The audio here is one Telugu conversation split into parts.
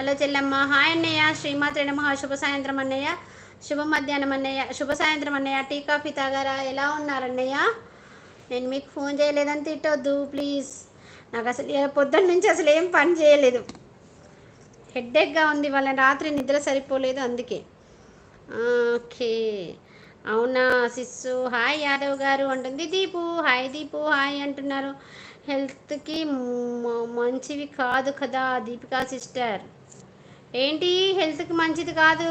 హలో చెల్లమ్మ. హాయ్ అన్నయ్య. శ్రీమాత్రే నమః. శుభ సాయంత్రం అన్నయ్య. శుభ మధ్యాహ్నం అన్నయ్య. శుభ సాయంత్రం అన్నయ్య. టీ కాఫీ తాగారా? ఎలా ఉన్నారన్నయ్య? నేను మీకు ఫోన్ చేయలేదని తిట్టొద్దు ప్లీజ్. నాకు అసలు పొద్దున్న నుంచి అసలు ఏం పని చేయలేదు. హెడ్ఏక్గా ఉంది, వాళ్ళ రాత్రి నిద్ర సరిపోలేదు అందుకే. ఓకే, అవునా సిస్సు. హాయ్ యాదవ్ గారు అంటుంది దీపు. హాయ్ దీపు, హాయ్ అంటున్నారు. హెల్త్కి మంచివి కాదు కదా దీపికా సిస్టర్. ఏంటి హెల్త్కి మంచిది కాదు?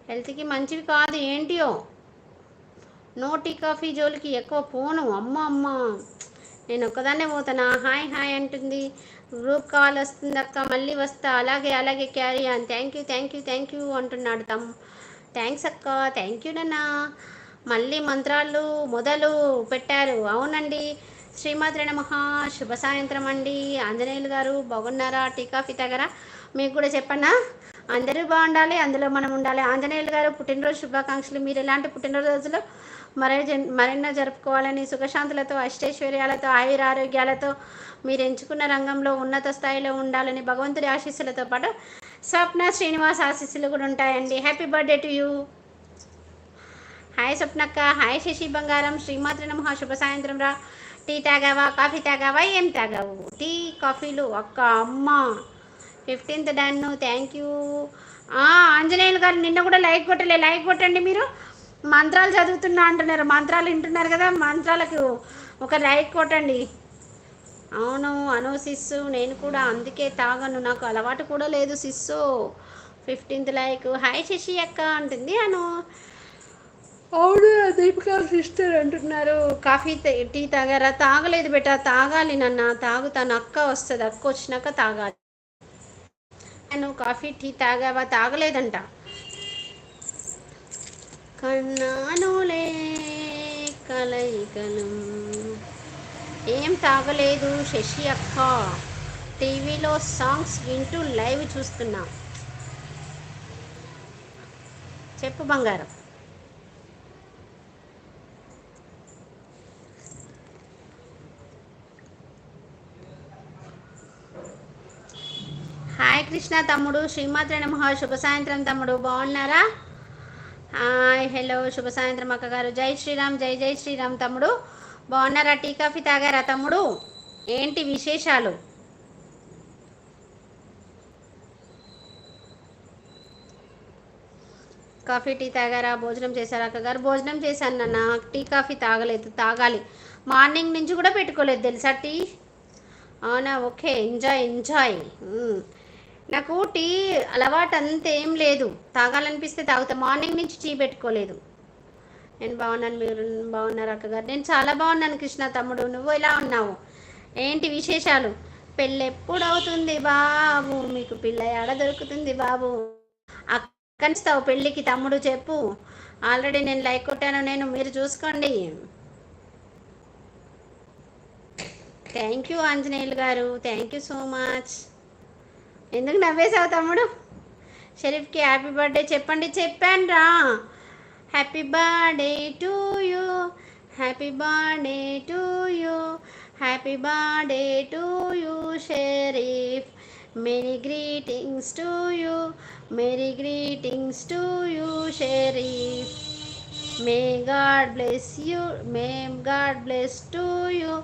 హెల్త్కి మంచివి కాదు ఏంటియో. నో టీ కాఫీ జోలికి ఎక్కువ పోను. అమ్మ అమ్మ, నేను ఒక్కదాన్నే పోతానా? హాయ్ హాయ్ అంటుంది. గ్రూప్ కాల్ వస్తుంది అక్క, మళ్ళీ వస్తా. అలాగే అలాగే carry on. Thank you thank you thank you అంటున్నాడు థ్యాంక్స్ అక్క. థ్యాంక్ యూ నాన్న. మళ్ళీ మంత్రాలు మొదలు పెట్టారు. అవునండి. శ్రీమాత్రే నమః. శుభ సాయంత్రం అండి. ఆంజనేయులు గారు బాగున్నారా? టీ కాఫీ తాగరా? మీకు కూడా చెప్పన్నా, అందరూ బాగుండాలి, అందులో మనం ఉండాలి. ఆంజనేయులు గారు పుట్టినరోజు శుభాకాంక్షలు. మీరు ఎలాంటి పుట్టినరోజులు మరెన్నో జరుపుకోవాలని, సుఖశాంతులతో, అష్టైశ్వర్యాలతో, ఆయురారోగ్యాలతో, మీరు ఎంచుకున్న రంగంలో ఉన్నత స్థాయిలో ఉండాలని భగవంతుడి ఆశీస్సులతో పాటు స్వప్న శ్రీనివాస్ ఆశీస్సులు కూడా ఉంటాయండి. Happy birthday to you. Hi స్వప్నక్క. హాయ్ శశి బంగారం. శ్రీమాత్రి నమః. శుభ సాయంత్రం రా. టీ తాగావా? కాఫీ తాగావా? ఏం తాగావు? టీ కాఫీలు అక్క. అమ్మ 15th డన్ను. Thank you. ఆంజనేయులు గారు నిన్న కూడా లైక్ కొట్టలే. లైక్ కొట్టండి. మీరు మంత్రాలు చదువుతున్నా అంటున్నారు, మంత్రాలు వింటున్నారు కదా, మంత్రాలకు ఒక లైక్ కొట్టండి. అవును అను సిస్సు, నేను కూడా అందుకే తాగను, నాకు అలవాటు కూడా లేదు sis. 15th like. Hi Shashi అక్క అంటుంది అను. అవును దీపికా సిస్టర్ అంటున్నారు. కాఫీ టీ తాగారా? తాగలేదు బెటా, తాగాలి నాన్న, తాగుతాను. అక్క వస్తుంది, అక్క వచ్చినాక తాగాలి. నేను కాఫీ టీ తాగావా? తాగలేదంట. కన్నానులే కలయికలు. ఏం తాగలేదు శశి అక్క, టీవీలో సాంగ్స్ వింటూ లైవ్ చూస్తున్నా. చెప్పు బంగారం. హాయ్ కృష్ణ తమ్ముడు. శ్రీమాత్రే నమః. శుభ సాయంత్రం తమ్ముడు, బాగున్నారా? హాయ్ హలో, శుభ సాయంత్రం అక్కగారు. జై శ్రీరామ్. జై జై శ్రీరామ్ తమ్ముడు, బాగున్నారా? టీ కాఫీ తాగారా తమ్ముడు? ఏంటి విశేషాలు? కాఫీ టీ తాగారా? భోజనం చేశారా అక్కగారు? భోజనం చేశాను నాన్న, టీ కాఫీ తాగలేదు, తాగాలి. మార్నింగ్ నుంచి కూడా పెట్టుకోలేదు తెలుసా టీ. అవునా? Okay, enjoy enjoy. నాకు టీ అలవాటు అంతేం లేదు, తాగాలనిపిస్తే తాగుతా. మార్నింగ్ నుంచి టీ పెట్టుకోలేదు. నేను బాగున్నాను, మీరు బాగున్నారు అక్కగారు? నేను చాలా బాగున్నాను కృష్ణ తమ్ముడు, నువ్వు ఎలా ఉన్నావు? ఏంటి విశేషాలు? పెళ్ళి ఎప్పుడు అవుతుంది బాబు? మీకు పిల్ల ఎడ దొరుకుతుంది బాబు? అక్కనిస్తావు పెళ్ళికి తమ్ముడు చెప్పు. ఆల్రెడీ నేను లైక్ కొట్టాను, మీరు చూసుకోండి. థ్యాంక్ యూ ఆంజనేయులు గారు, థ్యాంక్ యూ సో మచ్. ఎందుకు నవ్వేసావు తమ్ముడు? షరీఫ్కి హ్యాపీ బర్త్డే చెప్పండి. చెప్పాను రా. Happy birthday to you, happy birthday to you, happy birthday to you Sharif. Many greetings to you, many greetings to you Sharif. May God bless you, may God bless to you,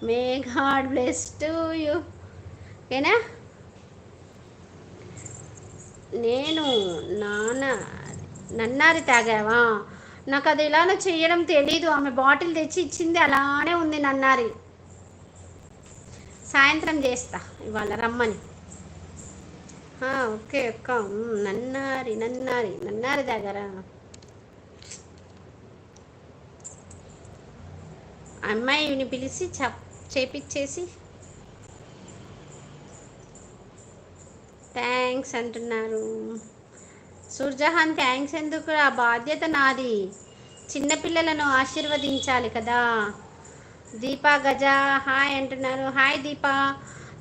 may God bless to you. ఓకేనా? నేను నన్నారి తాగావా? నాకు అది ఇలానో చేయడం తెలీదు. ఆమె బాటిల్ తెచ్చి ఇచ్చింది, అలానే ఉంది నన్నారి. సాయంత్రం చేస్తా ఇవాళ రమ్మని. ఓకే అక్క. నన్నారి నన్నారి నన్నారి తాగారా? అమ్మాయిని పిలిచి చేపిచ్చేసి థ్యాంక్స్ అంటున్నారు. సూర్జహాన్ థ్యాంక్స్ ఎందుకు? ఆ బాధ్యత నాది, చిన్నపిల్లలను ఆశీర్వదించాలి కదా. దీపా గజ హాయ్ అంటున్నారు. హాయ్ దీపా.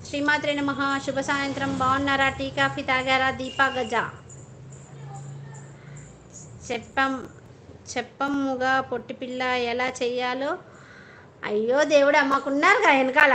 శ్రీమాత్రే నమః. శుభ సాయంత్రం, బాగున్నారా? టీ కాఫీ తాగారా? దీపా గజ. చెప్పమ్ముగా పొట్టిపిల్ల ఎలా చెయ్యాలో. అయ్యో దేవుడా, మాకున్నారుగా వెనకాల.